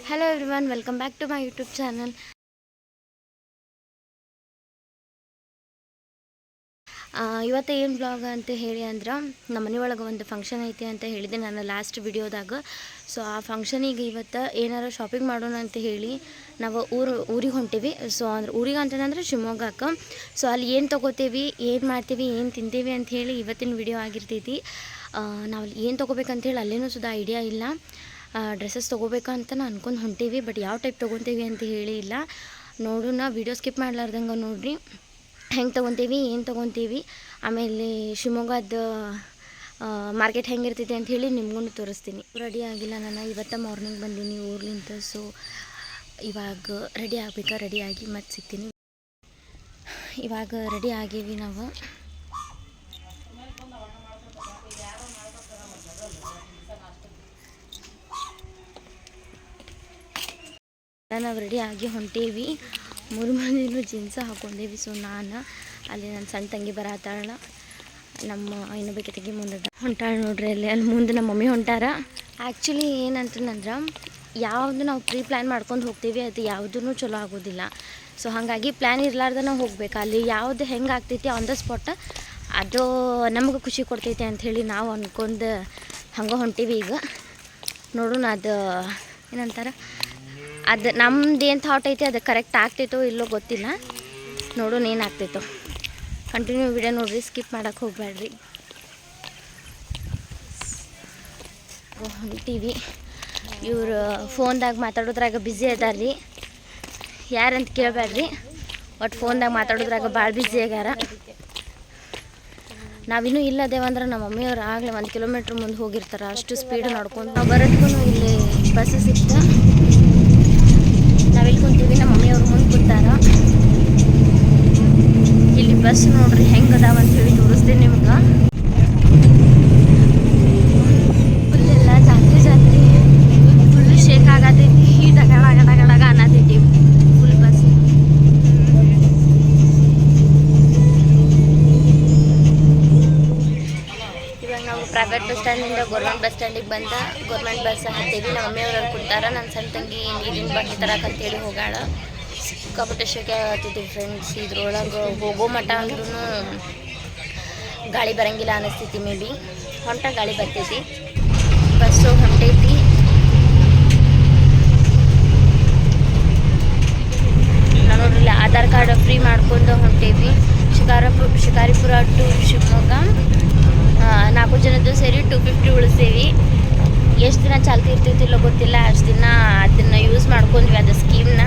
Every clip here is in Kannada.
Hello everyone, welcome back to my YouTube channel. ಇವತ್ತು ಏನು ಬ್ಲಾಗ್ ಅಂತ ಹೇಳಿ ಅಂದ್ರೆ ನಮ್ಮ ಮನೆ ಒಳಗೆ ಒಂದು ಫಂಕ್ಷನ್ ಐತಿ ಅಂತ ಹೇಳಿದೆ ನಾನು ಲಾಸ್ಟ್ ವಿಡಿಯೋದಾಗ. ಸೊ ಆ ಫಂಕ್ಷನಿಗೆ ಇವತ್ತು ಏನಾರ ಶಾಪಿಂಗ್ ಮಾಡೋಣ ಅಂತ ಹೇಳಿ ನಾವು ಊರಿಗೆ ಹೊಂಟೀವಿ. ಸೊ ಅಂದ್ರೆ ಊರಿಗೆ ಅಂತಂದ್ರೆ ಶಿವಮೊಗ್ಗಕ್ಕೆ. ಸೊ ಅಲ್ಲಿ ಏನು ತೊಗೋತೀವಿ, ಏನು ಮಾಡ್ತೀವಿ, ಏನು ತಿಂತೀವಿ ಅಂತ ಹೇಳಿ ಇವತ್ತಿನ ವಿಡಿಯೋ ಆಗಿರ್ತೈತಿ. ನಾವು ಏನು ತೊಗೋಬೇಕಂತೇಳಿ ಅಲ್ಲೇನೂ ಸುದಾ ಐಡಿಯಾ ಇಲ್ಲ. ಡ್ರೆಸ್ಸಸ್ ತೊಗೋಬೇಕಂತ ಅನ್ಕೊಂಡು ಹೊಂಟೀವಿ, ಬಟ್ ಯಾವ ಟೈಪ್ ತೊಗೊತೀವಿ ಅಂತ ಹೇಳಿ ಇಲ್ಲ. ನೋಡೋಣ, ವಿಡಿಯೋ ಸ್ಕಿಪ್ ಮಾಡ್ಲಾರ್ದಂಗೆ ನೋಡಿರಿ ಹೆಂಗೆ ತೊಗೊತೀವಿ, ಏನು ತೊಗೊತೀವಿ, ಆಮೇಲೆ ಶಿವಮೊಗ್ಗದ ಮಾರ್ಕೆಟ್ ಹೆಂಗಿರ್ತೈತಿ ಅಂತ ಹೇಳಿ ನಿಮ್ಗೂ ತೋರಿಸ್ತೀನಿ. ರೆಡಿ ಆಗಿಲ್ಲ, ನಾನು ಇವತ್ತು ಮಾರ್ನಿಂಗ್ ಬಂದೀನಿ ಊರ್ಲಿಂದ. ಸೊ ಇವಾಗ ರೆಡಿ ಆಗಬೇಕಾ, ರೆಡಿಯಾಗಿ ಮತ್ತೆ ಸಿಗ್ತೀನಿ. ಇವಾಗ ರೆಡಿ ಆಗೀವಿ ನಾವು. ನಾವು ರೆಡಿ ಆಗಿ ಹೊಂಟೇವಿ. ಮೂರು ಮಂದಿನೂ ಜೀನ್ಸ ಹಾಕೊಂಡೇವಿ. ಸೊ ನಾನು ಅಲ್ಲಿ ನನ್ನ ಸಣ್ಣ ತಂಗಿ ಬರತ್ತಾಳ, ನಮ್ಮ ಇನ್ನೊಬ್ಬಕ್ಕೆ ತಂಗಿ ಮುಂದೆ ಹೊಂಟಾಳ ನೋಡ್ರಿ. ಅಲ್ಲಿ ಮುಂದೆ ನಮ್ಮ ಮಮ್ಮಿ ಹೊಂಟಾರ. ಆ್ಯಕ್ಚುಲಿ ಏನಂತಂದ್ರೆ ಯಾವುದು ನಾವು ಪ್ಲಾನ್ ಮಾಡ್ಕೊಂಡು ಹೋಗ್ತೀವಿ ಅದು ಯಾವುದೂ ಚಲೋ ಆಗೋದಿಲ್ಲ. ಸೊ ಹಾಗಾಗಿ ಪ್ಲ್ಯಾನ್ ಇರಲಾರ್ದೆ ನಾವು ಹೋಗ್ಬೇಕು. ಅಲ್ಲಿ ಯಾವುದು ಹೆಂಗೆ ಆಗ್ತೈತಿ ಆನ್ ದ ಸ್ಪಾಟ್ ಅದು ನಮ್ಗೆ ಖುಷಿ ಕೊಡ್ತೈತಿ ಅಂಥೇಳಿ ನಾವು ಅಂದ್ಕೊಂಡು ಹಂಗೆ ಹೊಂಟೀವಿ. ಈಗ ನೋಡೋಣ ಅದು ಏನಂತಾರೆ, ಅದು ನಮ್ದು ಏನು ಥಾಟ್ ಐತಿ ಅದು ಕರೆಕ್ಟ್ ಆಗ್ತೈತೋ ಇಲ್ಲೋ ಗೊತ್ತಿಲ್ಲ. ನೋಡೋಣ ಏನಾಗ್ತೈತೋ. ಕಂಟಿನ್ಯೂ ವಿಡಿಯೋ ನೋಡಿರಿ, ಸ್ಕಿಪ್ ಮಾಡೋಕ್ಕೆ ಹೋಗಬೇಡ್ರಿ. ಹೊಂಟೀವಿ. ಇವರು ಫೋನ್ದಾಗ ಮಾತಾಡೋದ್ರಾಗ ಬ್ಯುಸಿ ಅದಾರ್ರಿ. ಯಾರಂತ ಕೇಳಬೇಡ್ರಿ, ಒಟ್ಟು ಫೋನ್ದಾಗ ಮಾತಾಡೋದ್ರಾಗ ಭಾಳ ಬ್ಯುಸಿ ಆಗ್ಯಾರ. ನಾವಿನ್ನೂ ಇಲ್ಲದೇವಂದ್ರೆ ನಮ್ಮ ಮಮ್ಮಿಯವ್ರು ಆಗಲೇ 1 ಕಿಲೋಮೀಟ್ರ್ ಮುಂದೆ ಹೋಗಿರ್ತಾರೆ, ಅಷ್ಟು ಸ್ಪೀಡ್ ನೋಡ್ಕೊಂಡು. ನಾವು ಬರೋದಕ್ಕೂ ಇಲ್ಲಿ ಬಸ್ ಸಿಕ್ತು. ನಾವಿಲ್ಲಿ ಕುಂತೀವಿ, ನಮ್ಮ ಮಮ್ಮಿಯವ್ರು ಮುಂದೆ ಕೂತಾರ. ಇಲ್ಲಿ ಬಸ್ ನೋಡ್ರಿ ಹೆಂಗೆ ಅದಾವ ಅಂತ ಹೇಳಿ ತೋರಿಸ್ತೀನಿ ನಿಮ್ಗೆ. ಫುಲ್ಲೆಲ್ಲ ಜಾತ್ರೆ ಫುಲ್ ಶೇಕ್ ಆಗತೈತಿ, ಡಗಡಗಡಗಡಗ ಅನ್ನತೈತಿ ಫುಲ್ ಬಸ್. ಇವಾಗ ನಾವು ಪ್ರೈವೇಟ್ ಬಸ್ ಸ್ಟ್ಯಾಂಡಿಂದ ಗೌರ್ಮೆಂಟ್ ಬಸ್ ಸ್ಟ್ಯಾಂಡಿಗೆ ಬಂದ ಗೌರ್ಮೆಂಟ್ ಬಸ್ ಹತ್ತೀವಿ. ನಮ್ಮ ಮಮ್ಮಿಯವ್ರು ಕೂತಾರ. ನನ್ನ ಸಣ್ಣ ತಂಗಿ ನೀರಿನ ಬಾಟ್ಲಿ ತರಕಂತೇಳಿ ಹೋಗಾಳ. ಸಿಕ್ಕಾಪಟ್ಟೆ ಶೇಕೆ ಆಗತ್ತಿದ್ದೀವಿ ಫ್ರೆಂಡ್ಸ್. ಇದ್ರೊಳಗೆ ಹೋಗೋ ಮಟ್ಟ ಅಂದ್ರೂ ಗಾಳಿ ಬರಂಗಿಲ್ಲ ಅನ್ನಿಸ್ತೈತಿ. ಮೇ ಬಿ ಹೊಂಟ ಗಾಳಿ ಬರ್ತೈತಿ. ಬಸ್ಸು ಹೊಂಟೈತಿ. ನಾವು ನೋಡ್ರಿ ಆಧಾರ್ ಕಾರ್ಡ್ ಫ್ರೀ ಮಾಡ್ಕೊಂಡು ಹೊಂಟೇವಿ. ಶಿಕಾರಿಪುರ ಟು ಶಿವಮೊಗ್ಗ 4 ಜನದ್ದು ಸೇರಿ 250 ಉಳಿಸೇವಿ. ಎಷ್ಟು ದಿನ ಚಾಲ್ತಿ ಇರ್ತಿತ್ತಿಲ್ಲೋ ಗೊತ್ತಿಲ್ಲ, ಅಷ್ಟು ದಿನ ಅದನ್ನು ಯೂಸ್ ಮಾಡ್ಕೊಂಡ್ವಿ. ಅದು ಸ್ಕೀಮ್ನ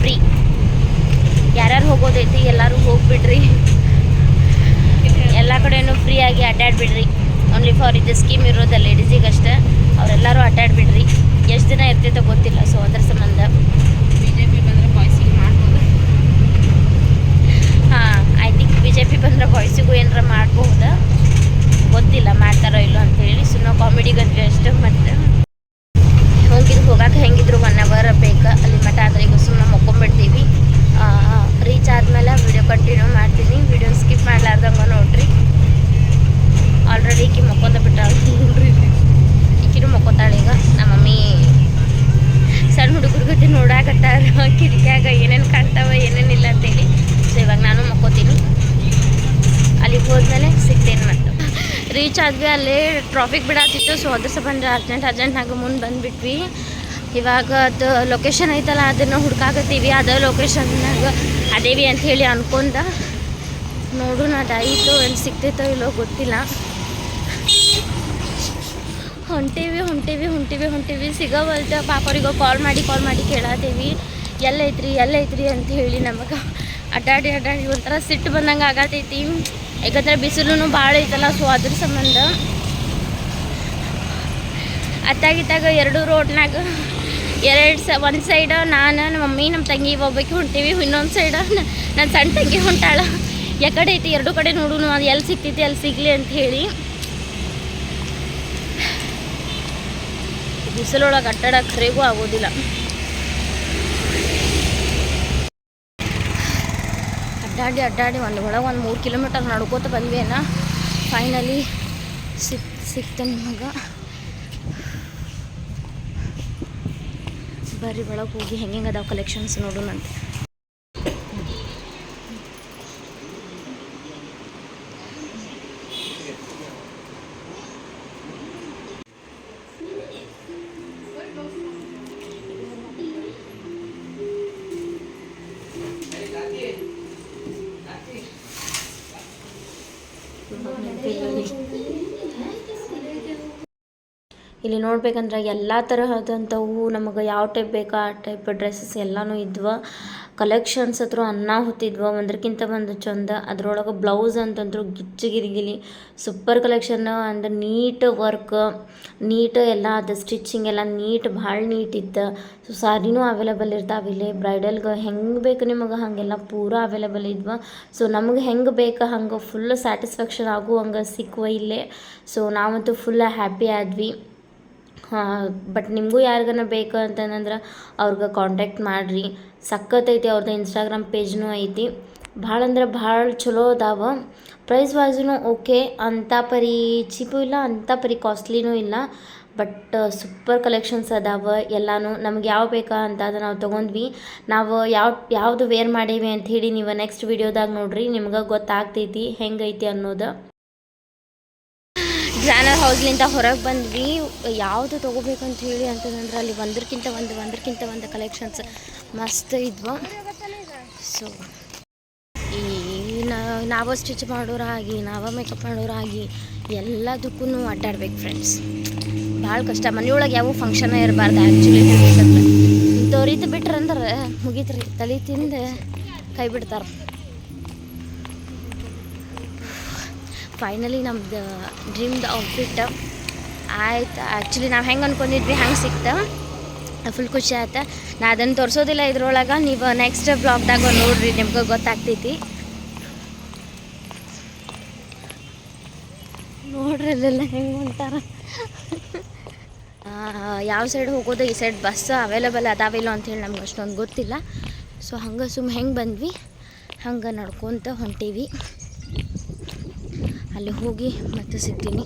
ಫ್ರೀ. ಯಾರ್ಯಾರು ಹೋಗೋದೈತಿ ಎಲ್ಲರೂ ಹೋಗಿಬಿಡ್ರಿ, ಎಲ್ಲ ಕಡೆಯೂ ಫ್ರೀಯಾಗಿ ಅಡ್ಡಾಡ್ಬಿಡ್ರಿ. ಓನ್ಲಿ ಫಾರ್ ಇದು ಸ್ಕೀಮ್ ಇರೋದು ಲೇಡೀಸಿಗಷ್ಟೇ. ಅವರೆಲ್ಲರೂ ಅಡ್ಡಾಡ್ಬಿಡ್ರಿ. ಎಷ್ಟು ದಿನ ಇರ್ತೈತೋ ಗೊತ್ತಿಲ್ಲ. ಸೊ ಅದ್ರ ಸಂಬಂಧ BJP ಬಂದರೆ ಬಾಯ್ಸಿಗೆ ಮಾಡ್ಬೋದು. ಹಾಂ, ಐ ಥಿಂಕ್ BJP ಬಂದರೆ ಬಾಯ್ಸಿಗೂ ಏನಾರ ಮಾಡ್ಬೋದು, ಗೊತ್ತಿಲ್ಲ ಮಾಡ್ತಾರೋ ಇಲ್ಲೋ ಅಂಥೇಳಿ. ಸುಮ್ಮನೆ ಕಾಮಿಡಿಗಂದ್ವಿ ಅಷ್ಟು. ಮತ್ತು ಹೋಗಕ್ಕೆ ಹೆಂಗಿದ್ರು 1 ಅವರ್ ಬೇಕು ಅಲ್ಲಿ ಮಠ. ಆದರೆ ಈಗ ಸುಮ್ಮನೆ ಮಕ್ಕೊಂಬಿಡ್ತೀವಿ. ರೀಚ್ ಆದಮೇಲೆ ವಿಡಿಯೋ ಕಂಟಿನ್ಯೂ ಮಾಡ್ತೀನಿ. ವಿಡಿಯೋ ಸ್ಕಿಪ್ ಮಾಡ್ಲಾರ್ದಂಗೆ ನೋಡ್ರಿ. ಆಲ್ರೆಡಿ ಈಕಿ ಮಕ್ಕೊಂದ ಬಿಟ್ಟಾಳ ನೋಡ್ರಿ. ಈಕಿನೂ ಮಕ್ಕೋತಾಳೆ ಈಗ. ನಮ್ಮ ಮಮ್ಮಿ ಸಣ್ಣ ಹುಡುಗರ ಗತಿ ನೋಡಾಕತ್ತಾರ ಕಿಟಕಿಯಾಗ ಏನೇನು ಕಾಣ್ತಾವ ಏನೇನಿಲ್ಲ ಅಂತೇಳಿ. ಸೊ ಇವಾಗ ನಾನು ಮಕ್ಕೋತೀನಿ. ಅಲ್ಲಿಗೆ ಹೋದ್ಮೇಲೆ ಸಿಗ್ತೇನೆ. ಮತ್ತು ರೀಚ್ ಆದ್ವಿ. ಅಲ್ಲಿ ಟ್ರಾಫಿಕ್ ಬಿಡಾತಿತ್ತು. ಸೊ ಅದ್ರ ಸಂಬಂಧ ಅರ್ಜೆಂಟ್ನಾಗ ಮುಂದೆ ಬಂದುಬಿಟ್ವಿ. ಇವಾಗ ಅದು ಲೊಕೇಶನ್ ಐತಲ್ಲ ಅದನ್ನು ಹುಡ್ಕಾಕತ್ತೀವಿ. ಅದೇ ಲೊಕೇಶನ್ನಾಗ ಅದೇವಿ ಅಂತ ಹೇಳಿ ಅನ್ಕೊಂಡ. ನೋಡೋಣ ಅದಾಯಿತು ಏನು ಸಿಗ್ತೈತೋ ಇಲ್ಲೋ ಗೊತ್ತಿಲ್ಲ. ಹೊಂಟೀವಿ ಸಿಗೋವಲ್ತ. ಪಾಪವ್ರಿಗೆ ಕಾಲ್ ಮಾಡಿ ಕೇಳತ್ತೀವಿ ಎಲ್ಲೈತ್ರಿ ಅಂತ ಹೇಳಿ. ನಮಗೆ ಅಡ್ಡಾಡಿ ಒಂಥರ ಸಿಟ್ಟು ಬಂದಂಗೆ ಆಗತೈತಿ. ಯಾಕಂದ್ರೆ ಬಿಸಿಲು ಭಾಳ ಐತಲ್ಲ. ಸೊ ಅದ್ರ ಸಂಬಂಧ ಅತ್ತಾಗಿತ್ತಾಗ 2 ರೋಡ್ನಾಗ ಒಂದು ಸೈಡ ನಾನು, ನಮ್ಮ ಮಮ್ಮಿ, ನಮ್ಮ ತಂಗಿ ಒಬ್ಬಾಕಿ ಹೊಂಟೀವಿ. ಇನ್ನೊಂದು ಸೈಡ ನನ್ನ ಸಣ್ಣ ತಂಗಿ ಹೊಂಟಾಳ. ಯಾಕಡೆ ಐತಿ 2 ಕಡೆ ನೋಡೋಣ, ಅದು ಎಲ್ಲಿ ಸಿಗ್ತೈತಿ ಅಲ್ಲಿ ಸಿಗಲಿ ಅಂತ ಹೇಳಿ. ಬಿಸಿಲೊಳಗೆ ಅಡ್ಡಾಡಕ್ಕೆ ಖರೇಗೂ ಆಗೋದಿಲ್ಲ. ಅಡ್ಡಾಡಿ ಒಂದು 3 ಕಿಲೋಮೀಟರ್ ನಡ್ಕೋತ ಬಂದ್ವೇನ. ಫೈನಲಿ ಸಿಕ್ತ ನಿಮಗೆ. ಬರ್ರಿ ಒಳಗೆ ಹೋಗಿ ಹೆಂಗೆ ಅದಾವೆ ಕಲೆಕ್ಷನ್ಸ್ ನೋಡೋಣಂತೆ. ಇಲ್ಲಿ ನೋಡ್ಬೇಕಂದ್ರೆ ಎಲ್ಲ ತರಹದಂಥವು ನಮಗೆ ಯಾವ ಟೈಪ್ ಬೇಕು ಆ ಟೈಪ್ ಡ್ರೆಸ್ಸಸ್ ಎಲ್ಲನೂ ಇದ್ವು. ಕಲೆಕ್ಷನ್ಸ್ ಹತ್ರ ಹೊತ್ತಿದ್ವು ಒಂದಕ್ಕಿಂತ ಒಂದು ಚಂದ. ಅದ್ರೊಳಗೆ ಬ್ಲೌಸ್ ಅಂತಂದ್ರು ಗಿಚ್ಚಗಿರಿಗಿಲಿ ಸೂಪರ್ ಕಲೆಕ್ಷನ್. ಅಂದ್ರೆ ನೀಟ್ ವರ್ಕ್, ನೀಟ್ ಎಲ್ಲ ಅದು ಸ್ಟಿಚಿಂಗ್ ಎಲ್ಲ ನೀಟ್, ಭಾಳ ನೀಟ್ ಇತ್ತು. ಸೊ ಸಾರಿನೂ ಅವೈಲೇಬಲ್ ಇರ್ತಾವೆ ಇಲ್ಲಿ. ಬ್ರೈಡಲ್ಗೆ ಹೆಂಗೆ ಬೇಕು ನಿಮಗೆ ಹಾಗೆಲ್ಲ ಪೂರ ಅವೈಲೇಬಲ್ ಇದ್ವು. ಸೊ ನಮಗೆ ಹೆಂಗೆ ಬೇಕು ಹಂಗೆ ಫುಲ್ ಸ್ಯಾಟಿಸ್ಫ್ಯಾಕ್ಷನ್ ಆಗುವಂಗೆ ಸಿಕ್ಕುವ ಇಲ್ಲೇ. ಸೊ ನಾವಂತೂ ಫುಲ್ ಹ್ಯಾಪಿ ಆದ್ವಿ. ಬಟ್ ನಿಮಗೂ ಯಾರಿಗಾನ ಬೇಕು ಅಂತಂದ್ರೆ ಅವ್ರಿಗೆ ಕಾಂಟ್ಯಾಕ್ಟ್ ಮಾಡಿರಿ. ಸಖತ್ತೈತಿ. ಅವ್ರದ್ದು ಇನ್ಸ್ಟಾಗ್ರಾಮ್ ಪೇಜ್ನೂ ಐತಿ. ಭಾಳ ಅಂದ್ರೆ ಭಾಳ ಚಲೋ ಅದಾವ. ಪ್ರೈಸ್ ವೈಸ್ನು ಓಕೆ, ಅಂಥ ಪರಿ ಚೀಪು ಇಲ್ಲ, ಅಂಥ ಪರಿ ಕಾಸ್ಟ್ಲಿನೂ ಇಲ್ಲ. ಬಟ್ ಸೂಪರ್ ಕಲೆಕ್ಷನ್ಸ್ ಅದಾವ ಎಲ್ಲನೂ. ನಮ್ಗೆ ಯಾವ ಬೇಕಾ ಅಂತ ಅದು ನಾವು ತೊಗೊಂಡ್ವಿ. ನಾವು ಯಾವುದು ವೇರ್ ಮಾಡೀವಿ ಅಂಥೇಳಿ ನೀವು ನೆಕ್ಸ್ಟ್ ವಿಡಿಯೋದಾಗ ನೋಡ್ರಿ, ನಿಮ್ಗೆ ಗೊತ್ತಾಗ್ತೈತಿ ಹೆಂಗೈತಿ ಅನ್ನೋದು. ಡಿಸೈನರ್ ಹೌಸ್ಲಿಂದ ಹೊರಗೆ ಬಂದ್ವಿ. ಯಾವುದು ತೊಗೋಬೇಕಂತ ಹೇಳಿ ಅಂತಂದ್ರೆ ಅಲ್ಲಿ ಒಂದಕ್ಕಿಂತ ಒಂದು ಕಲೆಕ್ಷನ್ಸ್ ಮಸ್ತ್ ಇದ್ವು. ಸೊ ಈ ನಾವು ಸ್ಟಿಚ್ ಮಾಡೋರಾಗಿ, ನಾವು ಮೇಕಪ್ ಮಾಡೋರಾಗಿ ಎಲ್ಲದಕ್ಕೂ ಅಡ್ಡಾಡ್ಬೇಕು ಫ್ರೆಂಡ್ಸ್. ಭಾಳ ಕಷ್ಟ. ಮನೆಯೊಳಗೆ ಯಾವ ಫಂಕ್ಷನ್ ಇರಬಾರ್ದು ಆ್ಯಕ್ಚುಲಿ ಹೇಳ್ಬೇಕಂದ್ರೆ. ಇಂಥವ್ರಿದ್ದು ಬಿಟ್ರಂದ್ರೆ ಮುಗೀತ್ರಿ, ತಲೆ ತಿಂದು ಕೈ ಬಿಡ್ತಾರೆ. ಫೈನಲಿ ನಮ್ದು ಡ್ರೀಮ್ದು ಔಟ್ಫಿಟ್ ಆಯ್ತು. ಆ್ಯಕ್ಚುಲಿ ನಾವು ಹೆಂಗೆ ಅಂದ್ಕೊಂಡಿದ್ವಿ ಹಂಗೆ ಸಿಕ್ತು. ಫುಲ್ ಖುಷಿ ಆಯ್ತು. ನಾ ಅದನ್ನು ತೋರಿಸೋದಿಲ್ಲ ಇದ್ರೊಳಗೆ, ನೀವು ನೆಕ್ಸ್ಟ್ ಬ್ಲಾಗ್ದಾಗ ನೋಡ್ರಿ, ನಿಮ್ಗೆ ಗೊತ್ತಾಗ್ತೈತಿ. ನೋಡ್ರಿ ಅಲ್ಲೆಲ್ಲ ಹೆಂಗೆ ಹೊಂಟಾರ. ಯಾವ ಸೈಡ್ ಹೋಗೋದು, ಈ ಸೈಡ್ ಬಸ್ ಅವೈಲೇಬಲ್ ಅದಾವಿಲ್ಲ ಅಂಥೇಳಿ ನಮ್ಗೆ ಅಷ್ಟೊಂದು ಗೊತ್ತಿಲ್ಲ. ಸೊ ಹಂಗೆ ಹೆಂಗೆ ಬಂದ್ವಿ ಹಂಗೆ ನಡ್ಕೊತ ಹೊಂಟೀವಿ. ಅಲ್ಲಿ ಹೋಗಿ ಮತ್ತೆ ಸಿಗ್ತೀನಿ.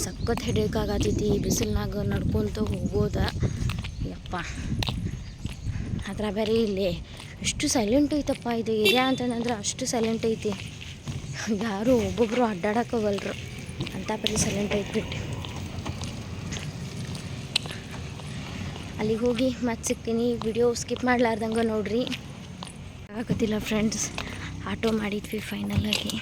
ಸಖತ್ ಹೆಡೇಕ್ ಆಗತೈತಿ ಬಿಸಿಲ್ನಾಗ ನಡ್ಕೊತ ಹೋಗೋದ. ಯಪ್ಪ, ಅದ್ರ ಬೇರೆ ಇಲ್ಲಿ ಎಷ್ಟು ಸೈಲೆಂಟ್ ಐತಪ್ಪ ಇದು ಏರಿಯಾ ಅಂತಂದ್ರೆ. ಅಷ್ಟು ಸೈಲೆಂಟ್ ಐತಿ, ಯಾರು ಒಬ್ಬೊಬ್ಬರು ಅಡ್ಡಾಡೋಕ್ಕವಲ್ರು, ಅಂಥ ಪರಿ ಸೈಲೆಂಟ್ ಐತ್ಬಿಟ್ಟು. ಅಲ್ಲಿಗೆ ಹೋಗಿ ಮತ್ತೆ ಸಿಗ್ತೀನಿ. ವಿಡಿಯೋ ಸ್ಕಿಪ್ ಮಾಡಲಾರ್ದಂಗೆ ನೋಡ್ರಿ. ಆಗತ್ತಿಲ್ಲ ಫ್ರೆಂಡ್ಸ್, ಆಟೋ ಮಾಡಿದ್ವಿ ಫೈನಲಾಗಿ.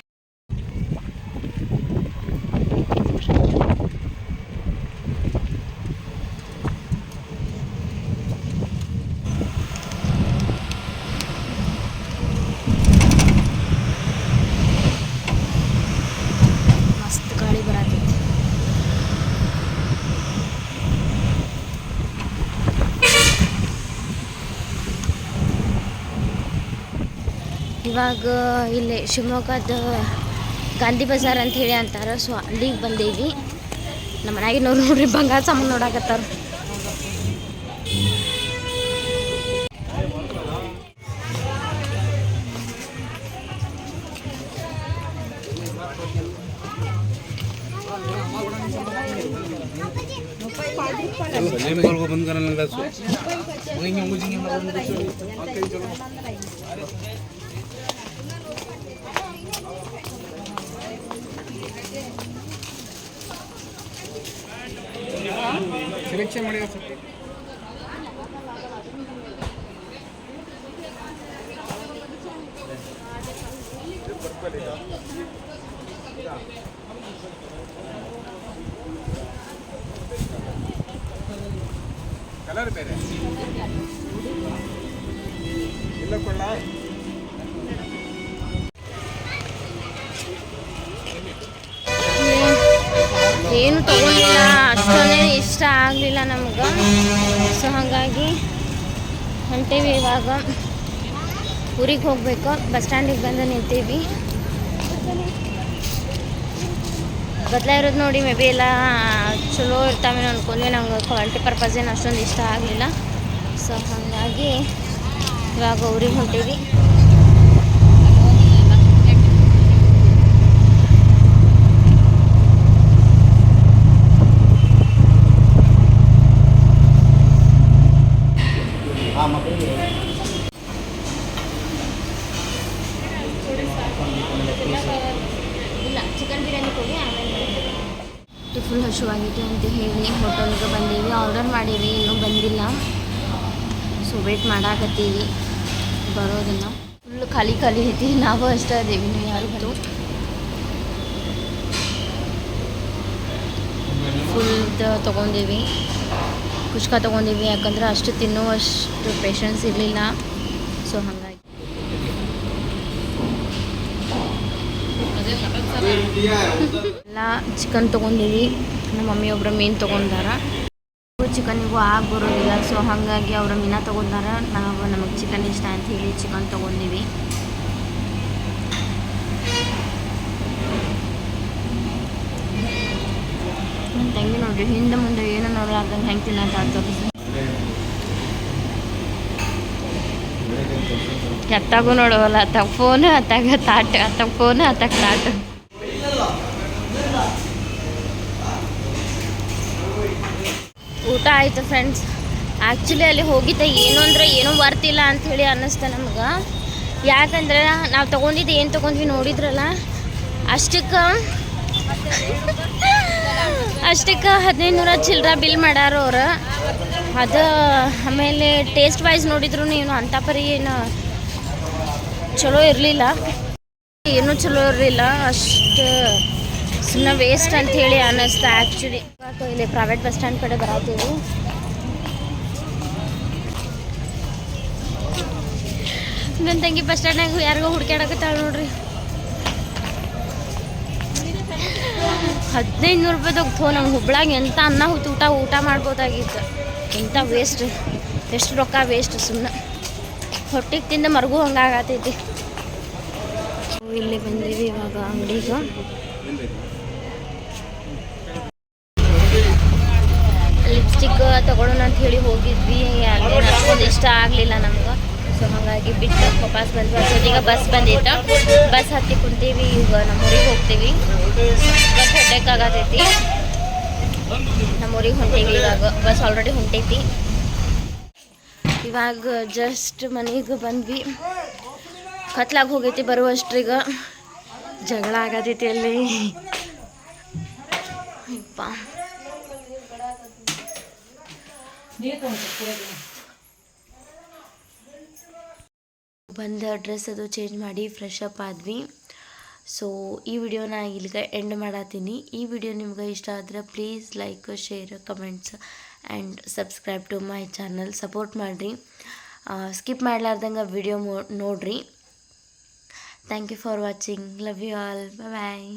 ಇವಾಗ ಇಲ್ಲಿ ಶಿವಮೊಗ್ಗದ ಗಾಂಧಿ ಬಜಾರ್ ಅಂತ ಹೇಳಿ ಅಂತಾರೆ. ಸೊ ಅಲ್ಲಿಗೆ ಬಂದೇವಿ. ನಮ್ಮ ಮನೆಯಾಗಿನವ್ರು ನೋಡ್ರಿ ಬಂಗಾರ ಸಾಮಾನು ನೋಡಾಕತ್ತಾರ. ಸೆಲೆಕ್ಷನ್ ಮಾಡಿ ಕಲರ್ ಬೇರೆ ಇಲ್ಲ ಕೊಳ್ಳ. ಏನು ತೊಗೊಂಡಿಲ್ಲ, ಅಷ್ಟೊಂದೇ ಇಷ್ಟ ಆಗಲಿಲ್ಲ ನಮ್ಗೆ. ಸೊ ಹಾಗಾಗಿ ಹೊಂಟೇವಿ. ಇವಾಗ ಊರಿಗೆ ಹೋಗ್ಬೇಕು. ಬಸ್ ಸ್ಟ್ಯಾಂಡಿಗೆ ಬಂದು ನಿಂತೀವಿ. ಬದಲಾ ಇರೋದು ನೋಡಿ ಮೇ ಬಿ ಎಲ್ಲ ಚಲೋ ಇರ್ತಾವೇನೋ ಅಂದ್ಕೊಂಡ್ವಿ. ನಂಗೆ ಕ್ವಾಲಿಟಿ ಪರ್ಪಸ್ ಏನು ಅಷ್ಟೊಂದು ಇಷ್ಟ ಆಗಲಿಲ್ಲ. ಸೊ ಹಾಗಾಗಿ ಇವಾಗ ಊರಿಗೆ ಹೊಂಟೀವಿ. ಮಾಡೀವಿ, ಇನ್ನೂ ಬಂದಿಲ್ಲ. ಸೊ ವೇಟ್ ಮಾಡಾಕತ್ತೀವಿ ಬರೋದನ್ನು. ಫುಲ್ ಖಾಲಿ ಐತಿ, ನಾವು ಅಷ್ಟೇ ಅದೇವಿ, ನೀವು ಯಾರು ಬಂದು ಫುಲ್ ತೊಗೊಂಡೀವಿ. ಕುಷ್ಕ ತೊಗೊಂಡೀವಿ, ಯಾಕಂದ್ರೆ ಅಷ್ಟು ತಿನ್ನುವಷ್ಟು ಪೇಷನ್ಸ್ ಇರಲಿಲ್ಲ. ಸೊ ಹಾಗಾಗಿ ಎಲ್ಲ ಚಿಕನ್ ತೊಗೊಂಡೀವಿ. ನಮ್ಮ ಮಮ್ಮಿ ಒಬ್ಬರು ಮೀನು ತೊಗೊಂಡಾರ. ಚಿಕನಿಗೂ ಆಗಿ ಬರೋದಿಲ್ಲ, ಸೊ ಹಾಗಾಗಿ ಅವರ ಮೀನ ತೊಗೊಂಡಾರ. ನಮಗೆ ಚಿಕನ್ ಇಷ್ಟ ಅಂತ ಹೇಳಿ ಚಿಕನ್ ತೊಗೊಂಡೀವಿ. ನನ್ನ ತಂಗಿ ನೋಡ್ರಿ ಹಿಂದೆ ಮುಂದೆ ಏನೋ ನೋಡ್ಲಾರ್ದಂಗೆ ಹೆಂಗೆ ತಿನ್ನೋದು ತೋರಿಸಿ. ಎತ್ತಾಗೂ ನೋಡೋವಲ್ಲ, ಅತ್ತಾಗ ಫೋನು, ಅತ್ತಾಗ ತಾಟ, ಅತ್ತಾಗ ಫೋನು, ಅತ್ತಾಗ ತಾಟ. ಊಟ ಆಯಿತು ಫ್ರೆಂಡ್ಸ್. ಆ್ಯಕ್ಚುಲಿ ಅಲ್ಲಿ ಹೋಗಿದ್ದೆ ಏನು ಅಂದರೆ ಏನೂ ವರ್ತಿಲ್ಲ ಅಂಥೇಳಿ ಅನ್ನಿಸ್ತು ನಮ್ಗೆ. ಯಾಕಂದ್ರೆ ನಾವು ತೊಗೊಂಡಿದ್ದು ಏನು ತೊಗೊಂಡ್ವಿ ನೋಡಿದ್ರಲ್ಲ, ಅಷ್ಟಕ್ಕೆ 1500 ಚಿಲ್ಲರ ಬಿಲ್ ಮಾಡ್ಯಾರ ಅವ್ರು. ಅದು ಆಮೇಲೆ ಟೇಸ್ಟ್ ವೈಸ್ ನೋಡಿದ್ರು ಏನು ಅಂಥ ಪರಿ ಏನು ಚಲೋ ಇರಲಿಲ್ಲ, ಏನೂ ಚಲೋ ಇರಲಿಲ್ಲ. ಅಷ್ಟು ಸುಮ್ಮನೆ ವೇಸ್ಟ್ ಅಂಥೇಳಿ ಅನ್ನಿಸ್ತು ಆ್ಯಕ್ಚುಲಿ. ಇಲ್ಲಿ ಪ್ರೈವೇಟ್ ಬಸ್ ಸ್ಟ್ಯಾಂಡ್ ಕಡೆ ಬರತ್ತೀವಿ. ನನ್ನ ತಂಗಿ ಬಸ್ ಸ್ಟ್ಯಾಂಡ್ನಾಗ ಯಾರಿಗೋ ಹುಡುಕ್ಯಾಡಕತ್ತಾಳ ನೋಡ್ರಿ. 1500 ರೂಪಾಯಿದಾಗ ನಮ್ಗೆ ಹುಬ್ಳಾಗ ಎಂಥ ಅನ್ನ ಊಟ ಮಾಡ್ಬೋದಾಗಿತ್ತು. ಎಂಥ ವೇಸ್ಟ್, ಎಷ್ಟು ರೊಕ್ಕ ವೇಸ್ಟ್ ಸುಮ್ಮನೆ. ಹೊಟ್ಟೆಗೆ ತಿಂದ ಮರಗೂ ಹಂಗಾಗತೈತಿ. ಇಲ್ಲಿ ಬಂದೀವಿ ಇವಾಗ ಅಂಗಡಿಗೆ. ಲಿಪ್ಸ್ಟಿಕ್ ತೊಗೊಳೋಣ ಅಂತ ಹೇಳಿ ಹೋಗಿದ್ವಿ. ಅಲ್ಲಿ ಅಷ್ಟೊಂದು ಇಷ್ಟ ಆಗಲಿಲ್ಲ ನಮ್ಗೆ. ಸೊ ಹಾಗಾಗಿ ಬಿಟ್ಟು ವಾಪಸ್ ಬಂದ್ವಿ. ಅಷ್ಟೊತ್ತಿಗೆ ಬಸ್ ಬಂದಿತ್ತು. ಬಸ್ ಹತ್ತಿ ಕುಂತೀವಿ. ಈಗ ನಮ್ಮೂರಿಗೆ ಹೋಗ್ತೀವಿ. ಬಸ್ ಹೊಟ್ಟೆಗಾಗತೈತಿ. ನಮ್ಮೂರಿಗೆ ಹೊಂಟೀವಿ ಇವಾಗ. ಬಸ್ ಆಲ್ರೆಡಿ ಹೊಂಟೈತಿ. ಇವಾಗ ಜಸ್ಟ್ ಮನೆಗೆ ಬಂದ್ವಿ. ಕತ್ಲಾಗಿ ಹೋಗೈತಿ ಬರುವಷ್ಟ್ರೀಗ. ಜಗಳ ಆಗತೈತಿ ಅಲ್ಲಿ. ಅಪ್ಪ ಬಂದು ಡ್ರೆಸ್ ಅದು ಚೇಂಜ್ ಮಾಡಿ ಫ್ರೆಶ್ ಅಪ್ ಆದ್ವಿ. ಸೊ ಈ ವಿಡಿಯೋನ ಇಲ್ಲಿಗೆ ಎಂಡ್ ಮಾಡತ್ತೀನಿ. ಈ ವಿಡಿಯೋ ನಿಮ್ಗೆ ಇಷ್ಟ ಆದರೆ please like, share, comments and subscribe to my channel. Support ಮಾಡಿರಿ. ಸ್ಕಿಪ್ ಮಾಡಲಾರ್ದಂಗೆ ವಿಡಿಯೋ ನೋಡಿರಿ. Thank you for watching. Love you all. Bye.